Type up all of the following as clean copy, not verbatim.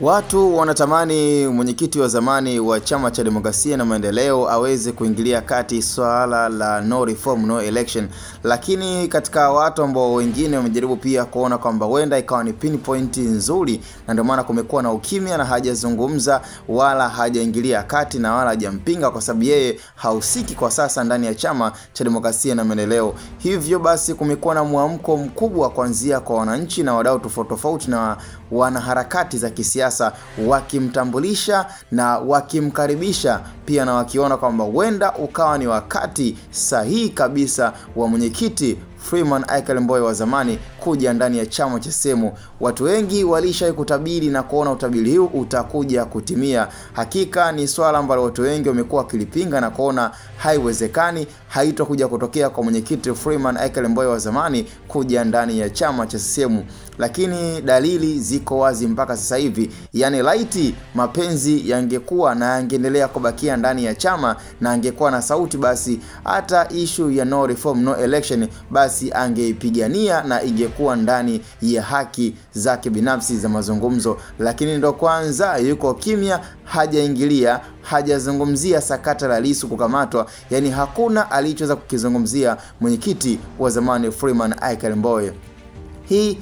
Watu wanatamani mwenyekiti wa zamani wa Chama cha Demokrasia na Maendeleo aweze kuingilia kati swala la no reform no election, lakini katika watu ambao wengine wamejaribu pia kuona kwamba huenda ikawa ni pinpoint nzuri, na ndio maana kumekuwa na ukimya na hajazungumza wala hajaingilia kati na wala hajampinga, kwa sababu yeye hausiki kwa sasa ndani ya Chama cha Demokrasia na Maendeleo. Hivyo basi kumekuwa na mwamko mkubwa kuanzia kwa wananchi na wadau tofauti na wanaharakati za kisiasa wakimtambulisha na wakimkaribisha pia, na wakiona kwamba huenda ukawa ni wakati sahihi kabisa wa mwenyekiti Freeman Aikael Mbowe wa zamani kuja ndani ya chama cha CCM. Watu wengi walishawahi kutabiri na kuona utabiri huu utakuja kutimia. Hakika ni swala ambalo watu wengi wamekuwa wakilipinga na kuona haiwezekani, haitakuja kutokea kwa mwenyekiti Freeman Aikael Mbowe wa zamani kuja ndani ya chama cha CCM. Lakini dalili ziko wazi mpaka sasa hivi. Yani laiti mapenzi yangekuwa na yangeendelea kubakia ndani ya chama na angekuwa na sauti, basi hata issue ya no reform no election basi angeipigania na ingekuwa ndani ya haki zake binafsi za mazungumzo. Lakini ndo kwanza yuko kimya, hajaingilia, hajazungumzia sakata la Lissu kukamatwa. Yani hakuna alichoweza kukizungumzia mwenyekiti wa zamani Freeman Aikael Mbowe. Hii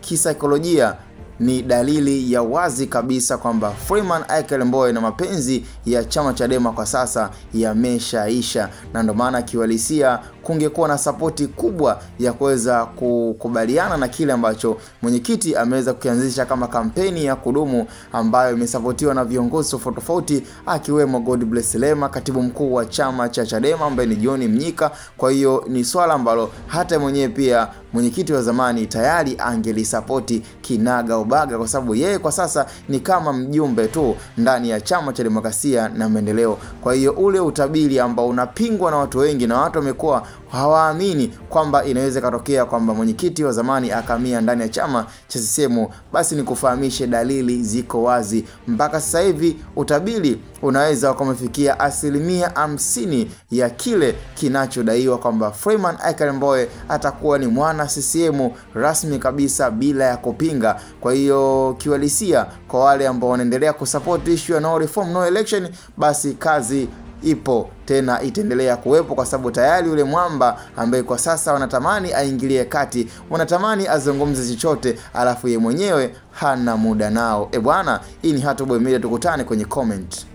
kisaikolojia ni dalili ya wazi kabisa kwamba Freeman Aikael Mbowe na mapenzi ya chama cha Dema kwa sasa yameshaisha, na ndio maana kiwalisia kungekuwa na sapoti kubwa ya kuweza kukubaliana na kile ambacho mwenyekiti ameweza kukianzisha kama kampeni ya kudumu ambayo imesapotiwa na viongozi tofauti akiwemo Godbless Lema, katibu mkuu wa chama cha Chadema ambaye ni John Mnyika. Kwa hiyo ni swala ambalo hata mwenyewe pia mwenyekiti wa zamani tayari angelisapoti kinaga ubaga, kwa sababu yeye kwa sasa ni kama mjumbe tu ndani ya Chama cha Demokrasia na Maendeleo. Kwa hiyo ule utabiri ambao unapingwa na watu wengi na watu wamekuwa hawaamini kwamba inaweza katokea kwamba mwenyekiti wa zamani akamia ndani ya chama cha CCM, basi ni kufahamishe dalili ziko wazi. Mpaka sasa hivi utabiri unaweza kumefikia 50% ya kile kinachodaiwa kwamba Freeman Aikael Mbowe atakuwa ni mwana CCM rasmi kabisa bila ya kupinga. Kwa hiyo kiwalisia kwa wale ambao wanaendelea kusupport issue no reform no election, basi kazi ipo tena itaendelea kuwepo, kwa sababu tayari yule mwamba ambaye kwa sasa wanatamani aingilie kati, wanatamani azungumze chochote, alafu yeye mwenyewe hana muda nao. Bwana, hii ni Hot Boy Media, tukutane kwenye comment.